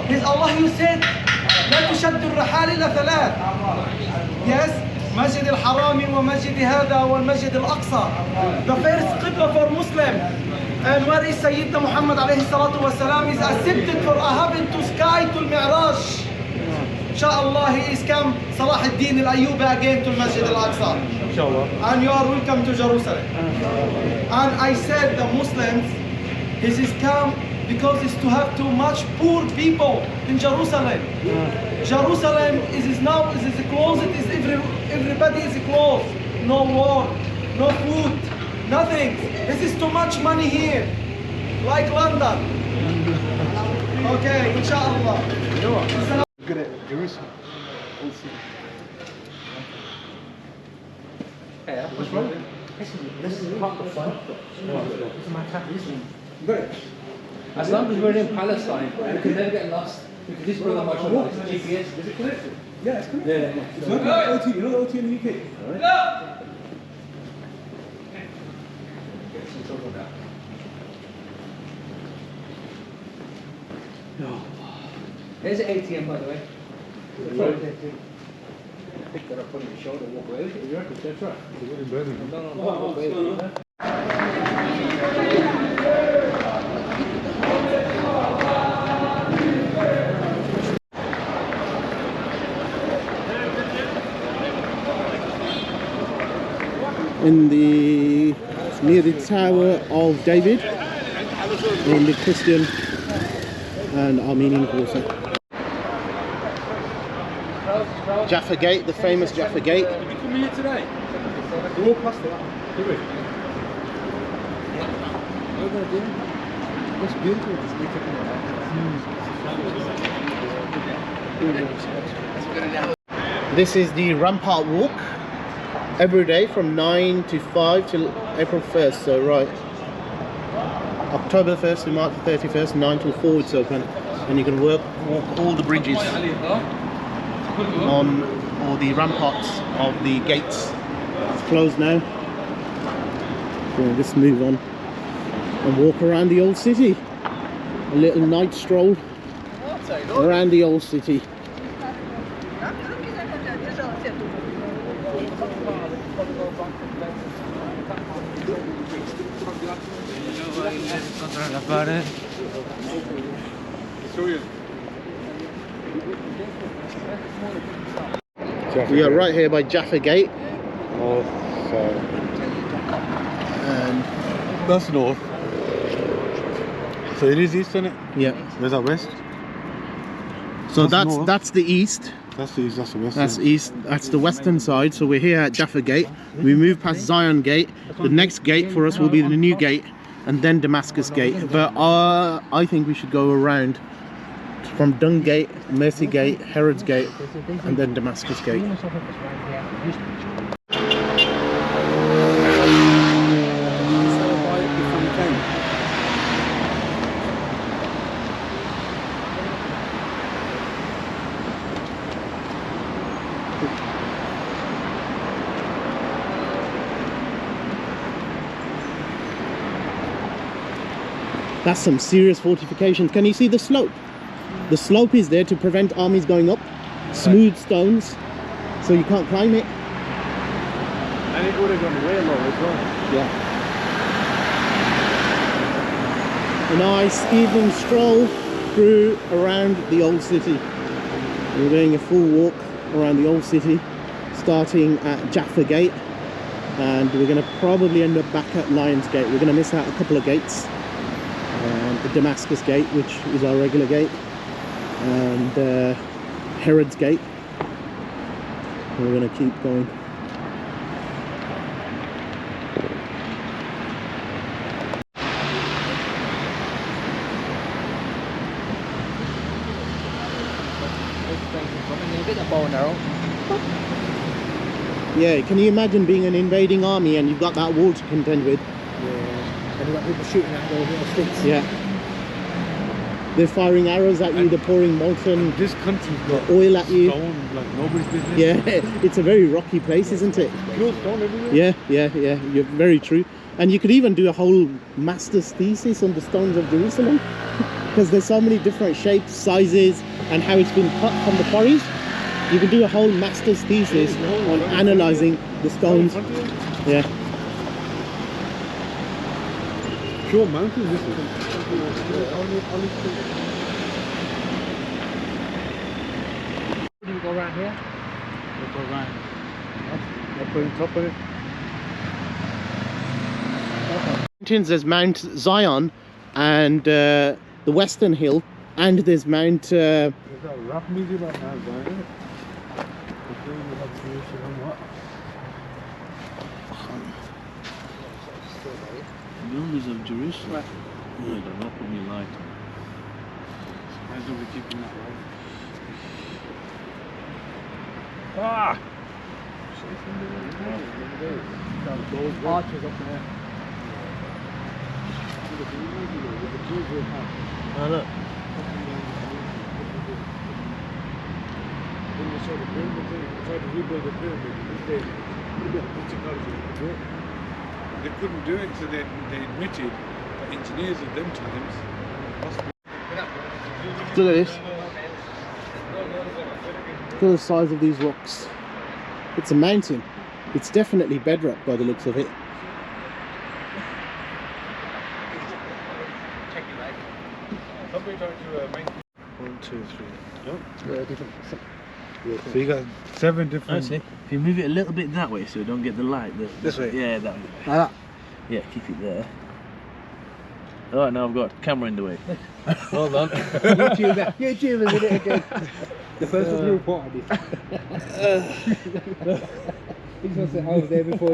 His Allah, you said, لا تشد الرحال إلى ثلاث. Yes, Masjid al-Harami wa Masjid hada wa Masjid al-Aqsa. The first qibla for Muslim. And where is Sayyidina Muhammad alayhi salatu wa salam is accepted for a heaven to sky to al-Mi'raj. Inshallah, he is come Salah ad-Din al-Ayyubi again to Masjid al-Aqsa. Inshallah. And you are welcome to Jerusalem. And I said the Muslims, this is come because it's to have too much poor people in Jerusalem. Jerusalem is now closed. Everybody is closed. No war, no food, nothing. This is too much money here, like London. Okay, inshallah. Good at Jerusalem. We'll see. Hey, what's wrong? This is part of the fun. This is my capitalism. Good. As long as we're in Palestine, we can never get lost. Because this brother might show us GPS. Is it connected? Yeah, it's connected. Yeah. It's not like OT. You know the OT in the UK? Alright. No. There's an ATM, by the way. Pick that up on your shoulder and walk away with it. You reckon? That's right. No, walk away with it. Near the Tower of David in the Christian and Armenian Quarter. Jaffa Gate, the famous Jaffa Gate. Did you come here today? We walked past it. Did we? What are we going to do? It's beautiful. This is the Rampart Walk. Every day from 9 to 5 till April 1st, so right. October 1st to March 31st, 9 till 4 it's open. And you can walk all the bridges on all the ramparts of the gates. It's closed now. So we'll just move on and walk around the old city. A little night stroll around the old city. We are right here by Jaffa Gate. North, south. And That's north. So it is east, isn't it? yeah. Where's that west? So That's north. that's the east. That's the east, that's the west. That's east. That's the western side. So we're here at Jaffa Gate. We move past Zion Gate. The next gate for us will be the new gate, and then Damascus Gate. But I think we should go around from Dung Gate, Mercy Gate, Herod's Gate, and then Damascus Gate. That's some serious fortifications. Can you see the slope? The slope is there to prevent armies going up. Smooth stones, so you can't climb it. And it would have gone way low as well. Yeah. A nice evening stroll through around the old city. We're doing a full walk around the old city, starting at Jaffa Gate, and we're going to probably end up back at Lions Gate. We're going to miss out a couple of gates. The Damascus Gate, which is our regular gate, and Herod's Gate. We're going to keep going. Yeah, can you imagine being an invading army and you've got that wall to contend with? Yeah, and you've got people shooting at those little sticks. Yeah. They're firing arrows at you, they're pouring molten This country's got oil at you. stone like nobody's business. Yeah, it's a very rocky place, isn't it? Pure stone everywhere. Yeah, you're very true. And you could even do a whole master's thesis on the stones of Jerusalem. because there's so many different shapes, sizes, and how it's been cut from the quarries. You can do a whole master's thesis on analysing the stones. Yeah. Pure mountains, this is. Do we go around here? We'll go around. I'll put on top of it. There's Mount Zion and the Western Hill, and there's Mount There's that rap music about Mount Zion. Builders of Jerusalem. I don't know, put me light on. Why don't we keep that light? Ah! Those arches up there. Oh, look. When they saw the pyramid thing, they tried to rebuild the pyramid these days. The technology they could do it. They couldn't do it, so they admitted that engineers at them times possibly. Look at this. Look at the size of these rocks. It's a mountain. It's definitely bedrock by the looks of it. Somebody tried to make 1, 2, 3. Oh. Yeah, different. So you got 7 different. Actually, if you move it a little bit that way so we don't get the light. This way? Yeah, that way. Like that. Yeah, keep it there. Alright, now I've got camera in the way. Hold on. YouTubers did it again. The first one to report on this. He's going to say I was there before.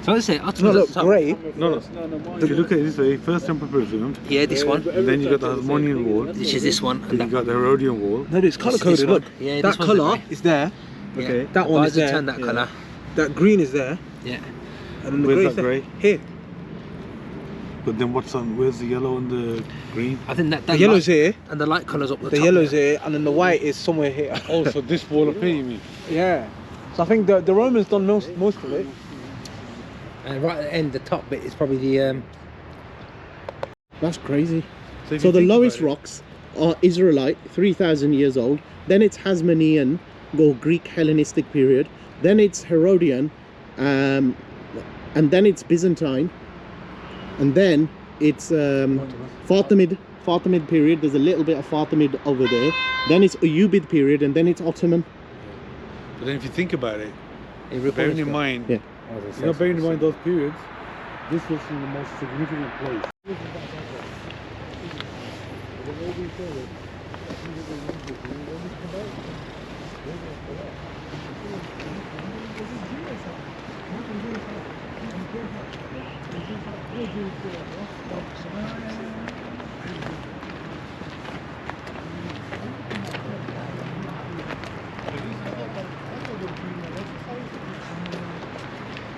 So let's say, Does not look great. No. If you look at it this way, first temple presumed, yeah, this one. and then you got the Hasmonean wall, Which is this one. then you got the Herodian wall. No, it's colour coded. Look, Yeah, that this one's colour the is there. Okay. That one is there. Turn that colour. That green is there. Yeah. And then the Where's grey that is there. grey? Here. But then what's on? Where's the yellow and the green? I think that The yellow's here. and the light colour's up the The top. yellow's here, and then the white is somewhere here. Oh, so this wall up here, you mean? Yeah. So I think the Romans done most of it. And right at the end, the top bit is probably the. That's crazy. if So you the think lowest about it- rocks are Israelite, 3,000 years old. Then it's Hasmonean, or Greek Hellenistic period. Then it's Herodian, and then it's Byzantine, and then it's Fatimid period. There's a little bit of Fatimid over there. Then it's Ayyubid period, and then it's Ottoman. But then if you think about it, the bearing in mind, Yeah. You know, bearing in mind those periods, this was in the most significant place.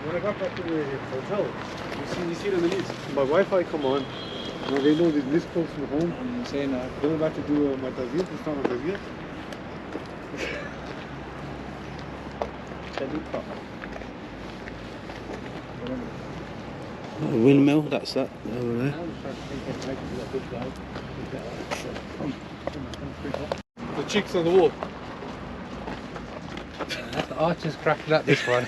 When I got back to the hotel, you see it on the news. My Wi-Fi come on. Now they know that this close from home. I'm saying going back to do my tazir, to start my tazir. Windmill, that's that over there. the chicks on the wall. That's the archers cracking up this one.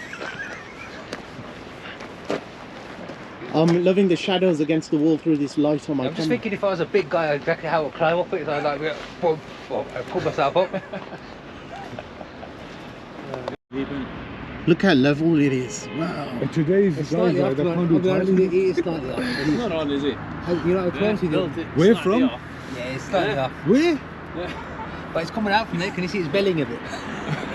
I'm loving the shadows against the wall through this light on my I'm just camera. thinking if I was a big guy, I'd exactly how I would climb up it. So I'd like, boom, boom, I'd pull myself up. Look how level it is. Wow. And today's It's guys slightly are off, they man. can't do I'll be honest with tiling. you, it is slightly off. It's not on, is it? You know how close it is? Where from? Yeah, it's slightly off. Where? But it's coming out from there. Can you see it's bellying a bit?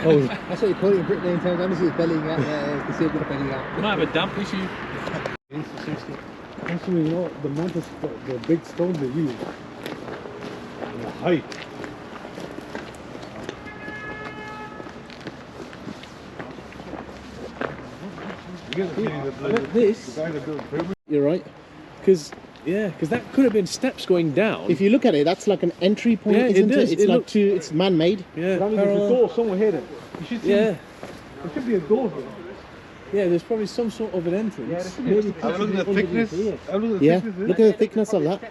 Oh, That's what you call it in Britain in terms. I see it's bellying out. Yeah, you can see a bit of bellying out. We might have a damp issue. actually, you know, the amount of the big stones they use, and the height. You get the feeling that the This, guy that built the pyramid. You're right. because that could have been steps going down. If you look at it, that's like an entry point, Yeah, it isn't it? does. It's It like looks- it's man-made. Yeah, That means there's a door somewhere here then. You should see. yeah, There should be a door here. yeah. There's probably some sort of an entrance. Maybe Look at the thickness. Look at the Yeah. thickness. Look at the thickness of that.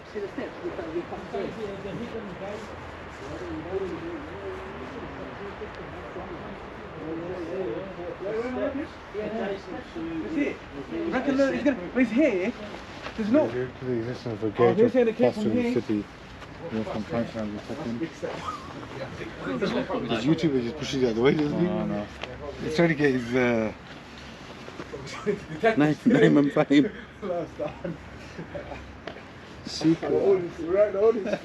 It's here. You reckon that it's gonna? But it's here. There's no. Due to the existence of a Oh, gate they're saying it came of from in the here. city, from Palestine Because YouTube just pushes it out of the way, doesn't he? Oh, no. He's trying to get his name and fame. Secret. We're at the audience.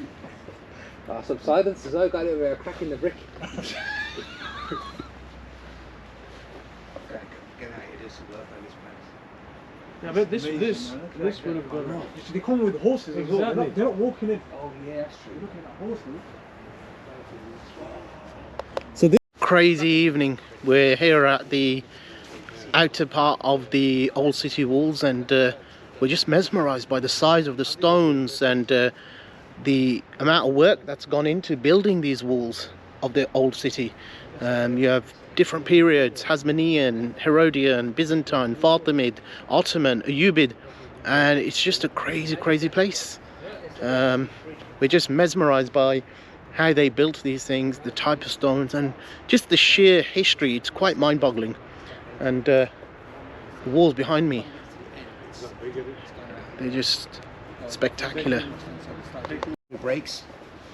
Some silence as I got it. We're cracking the brick. Yeah, but this would have gone wrong. They come with horses as well. Exactly. They're not walking in. Oh yeah, that's true. You're looking at horses. So this crazy evening, we're here at the outer part of the old city walls, and we're just mesmerized by the size of the stones and the amount of work that's gone into building these walls of the old city. You have different periods: Hasmonean, Herodian, Byzantine, Fatimid, Ottoman, Ayyubid, and it's just a crazy place. We're just mesmerized by how they built these things, the type of stones, and just the sheer history. It's quite mind-boggling. And the walls behind me, they're just spectacular. Brakes.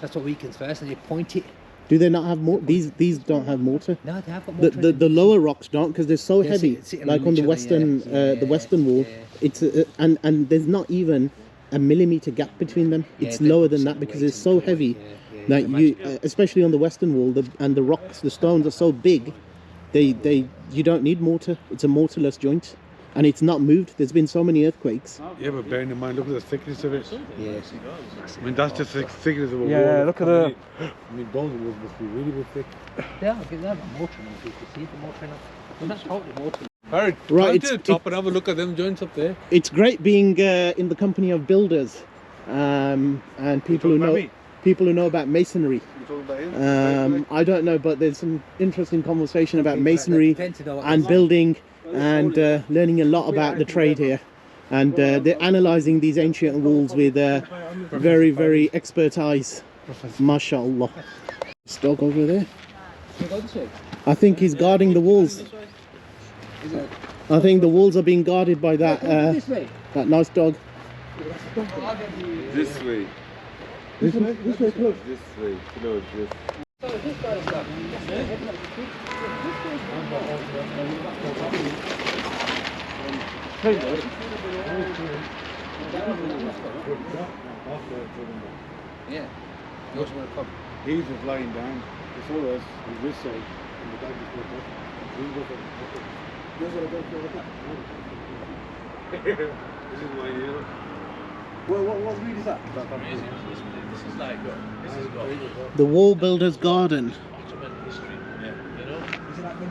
That's what weakens first, and you point it. Do they not have more? These don't have mortar. No, they have got more. The lower rocks don't, because they're so Yeah, heavy. sitting Like on on each the other, western yeah. the western wall, Yeah. it's and there's not even a millimeter gap between them. Yeah, It's they're lower than that sitting because way it's so too heavy. Yeah, That you, especially on the western wall, and the rocks, the stones are so big, you don't need mortar. It's a mortarless joint, and it's not moved. There's been so many earthquakes. Yeah, but bearing in mind, look at the thickness of it. Yes. I mean, that's just the thickness of a wall. Yeah, look at the. I mean, those walls must be really thick. Yeah, I'll give them a mortar now. You can see the mortar now. Well, not totally mortar. Alright, Right, to the top and have a look at them joints up there. It's great being in the company of builders and people who know about masonry. I don't know, but there's some interesting conversation about masonry and building, and learning a lot about the trade here. And they're analysing these ancient walls with very expert eyes. MashaAllah. This dog over there. I think he's guarding the walls. I think the walls are being guarded by that that nice dog. This way. This way close. This way. Close. This. Yeah. You also want to come. He's just lying down. Before us, he's this side. And the dog just goes up. We go for This is my here. What read is that? This is like The wall builder's garden. Ottoman history. Yeah. You know,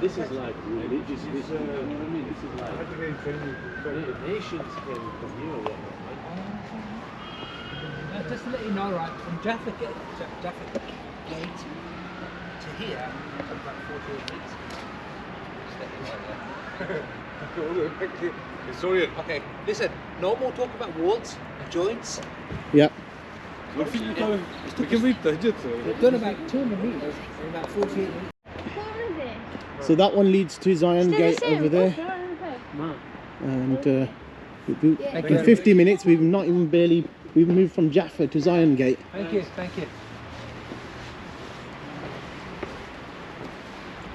this is like religious history. You know what I mean? This is like nations came from here. Or whatnot, right? Just to let you know, right, from Jaffa Gate to here, it's about 48 minutes. Just let you know that. Historian. Okay, listen, no more talk about walls and joints. Yep. We can read the digits. We've done about 200 metres in about 48 minutes. So that one leads to Zion Gate over there. And in 50 minutes we've not even we've moved from Jaffa to Zion Gate. Thank you, thank you.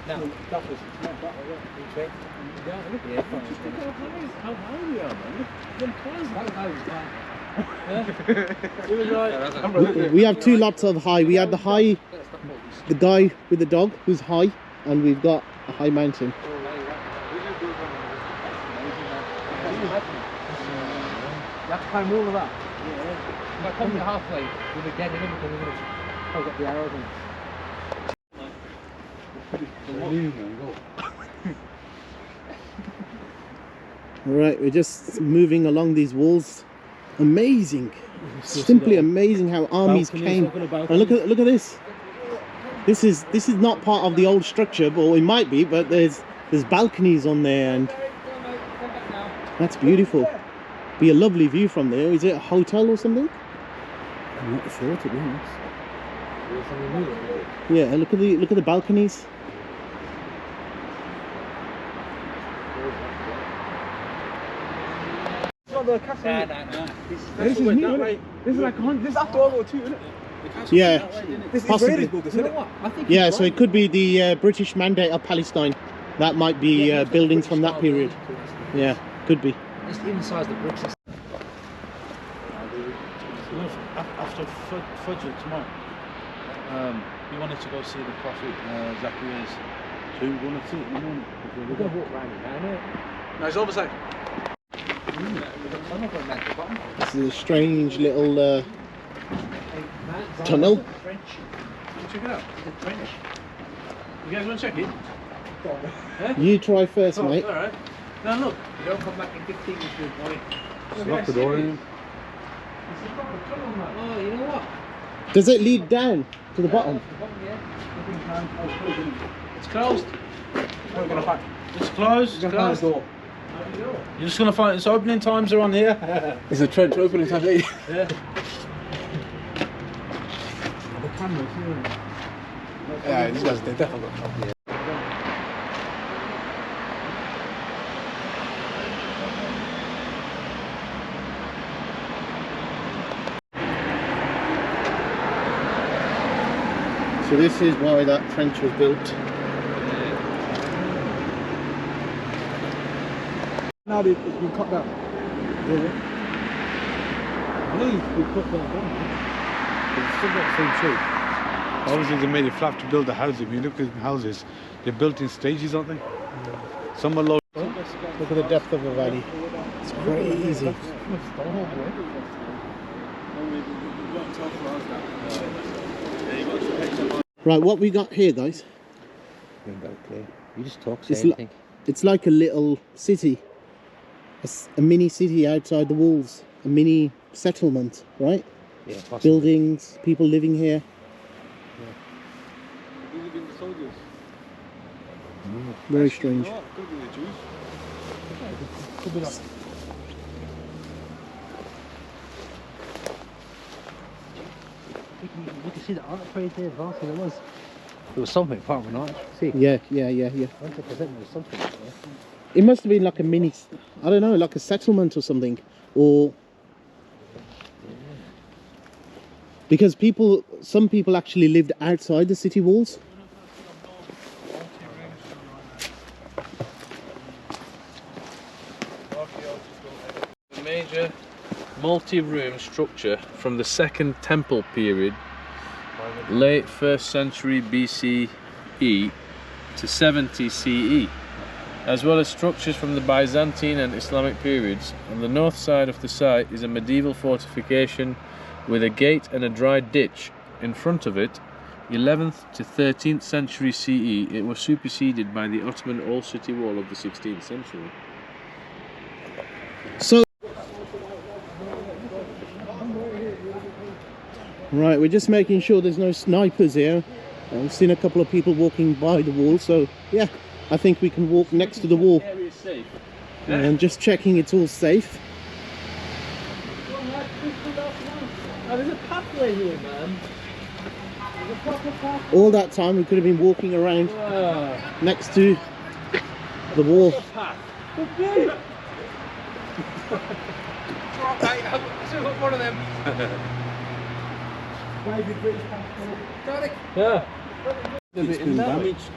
Now, that was which way? Yeah, How high we are, man? Look, them cars. It was right. We have two lots of high. We have the high, the guy with the dog who's high, and we've got a high mountain. You have to climb all of that. Yeah. If I come to halfway, we'll be dead in because we're going to got the arrows in. Alright, we're just moving along these walls. Amazing. Simply amazing how armies came. And look at this. This is not part of the old structure, or it might be, but there's balconies on there, and that's beautiful. Be a lovely view from there. Is it a hotel or something? I'm not sure, to be honest. Yeah, look at the balconies. the castle. Nah. This is new, isn't it? This is like this is after World War II, isn't it? Yeah, This is possibly. Israelis built this, isn't it? I think Yeah, so it could be the British Mandate of Palestine. That might be buildings from that period. Yeah, could be. It's even the size of the bricks. After Fajr tomorrow, we wanted to go see the Prophet Zacharias 2, 1 or 2 in the morning. We're going to walk around it now, innit? No, it's overside. This is a strange little tunnel. Check it out. You guys want to check it? You try first, mate. Alright. Now look. You don't come back in 15 minutes to the point. Lock the door in. Oh, you know what? Does it lead down to the bottom? It's closed. We're going to find It's closed. It's closed. door. You're just going to find its opening times are on here. It's a trench opening time. Yeah. The cameras, yeah, these guys, they definitely got trouble. Yeah. So this is why that trench was built. Now it's been cut down. Really? I know it's been cut down. But it's still got the same shape. Obviously they made it flat to build the houses. If you look at the houses, they're built in stages, aren't they? Some are low. Look at the depth of the valley. It's crazy. Right, what we got here, guys? You just talk, It's, it's like a little city. A mini city outside the walls. A mini settlement, right? Yeah, possibly. Buildings, people living here. These have been the soldiers. Very strange. No, could be the Jews. Could be like. You can see the art right there, boss. There was something apart from art. See? Yeah. 100% there was something. Yeah. It must have been like a mini, I don't know, like a settlement or something. Or because some people actually lived outside the city walls. A major multi-room structure from the Second Temple period, late 1st century BCE to 70 CE, as well as structures from the Byzantine and Islamic periods. On the north side of the site is a medieval fortification with a gate and a dry ditch. In front of it, 11th to 13th century CE, it was superseded by the Ottoman Old City Wall of the 16th century. So, right, we're just making sure there's no snipers here. We've seen a couple of people walking by the wall, so yeah, I think we can walk next to the wall. The area is safe. And just checking it's all safe. Oh, there's a pathway here, man. There's a proper pathway. All that time we could have been walking around next to the wall. One of them. Yeah. It's been damaged.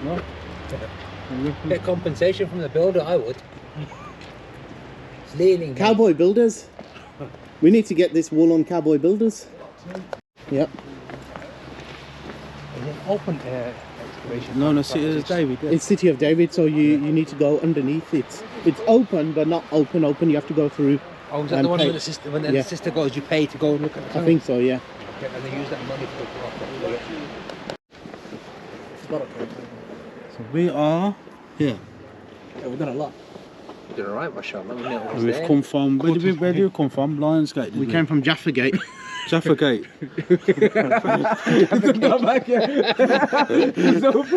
No? Get compensation from the builder, I would. It's leaning. Cowboy builders. We need to get this wall on cowboy builders. Yep. Is it open excavation? No, it's David. It's City of David, so you need to go underneath it. It's open, but not open. You have to go through. Oh, is that and the one pay. when the sister, when Yeah. the sister goes, you pay to go and look at the I think so, yeah. Okay, and they use that money for So we are here. Yeah, we've done a lot. We've done alright, mashallah. We've come from, where do you come from? Lionsgate, We came from Jaffa Gate. Jaffa Gate.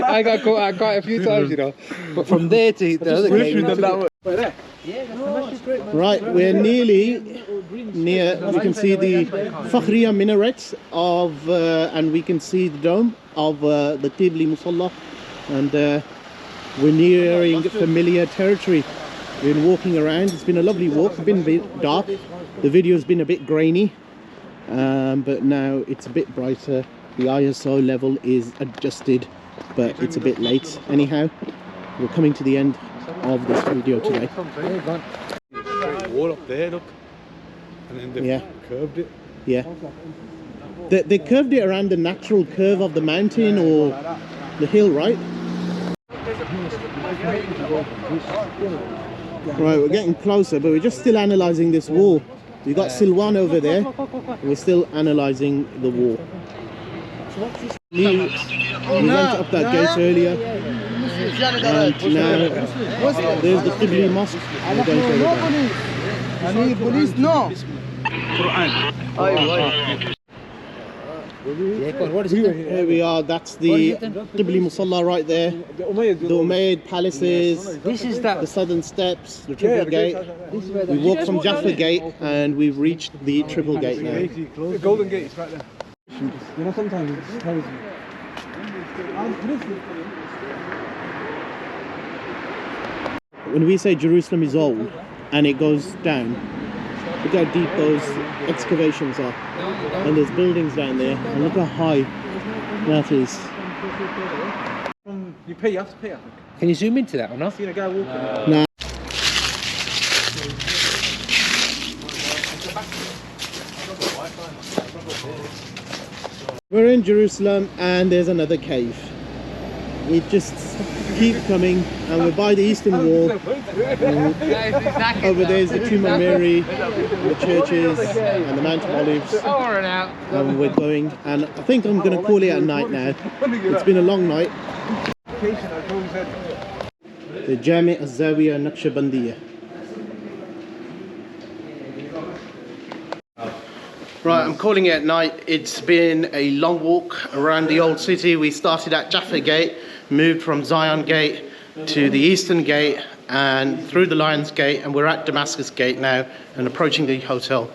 I got caught quite a few times, you know. But from there to the other gate, yeah, that's great, man. Right, we're nearly near, you can see the Fakhriya minarets of, and we can see the dome of the Qibli Musalla, and we're nearing familiar territory. We've been walking around. It's been a lovely walk. It's been a bit dark. The video's been a bit grainy, but now it's a bit brighter. The ISO level is adjusted, but it's a bit late. Anyhow, we're coming to the end of this video today. Wall up there, look. And then they curved it. Yeah. They curved it around the natural curve of the mountain or the hill, right? Right, we're getting closer, but we're just still analysing this wall. We've got Silwan over there, and we're still analysing the wall. We went up that gate earlier, and now there's the Qibli Mosque. We're going further down. Here we are, that's the Qibli Musalla right there. The Umayyad palaces, This is that. the southern steps, the Triple Gate. We walked from Jaffa Gate and we've reached the Triple Gate now. The Golden Gate is right there. You know, sometimes it just tells me. When we say Jerusalem is old and it goes down, look how deep those excavations are. And there's buildings down there, and look how high that is. You pay, you have to pay, I think. Can you zoom into that or not? Seen a guy walking. Now, we're in Jerusalem and there's another cave. It just keeps coming, and we're by the Eastern Wall. Over there is the Tomb of Mary, the churches, and the Mount of Olives. And we're going, and I think I'm going to call it a night now. It's been a long night. The Jami' al-Zawiya Naqshbandiyya. Right, I'm calling it at night. It's been a long walk around the old city. We started at Jaffa Gate, moved from Zion Gate to the Eastern Gate and through the Lions Gate, and we're at Damascus Gate now and approaching the hotel.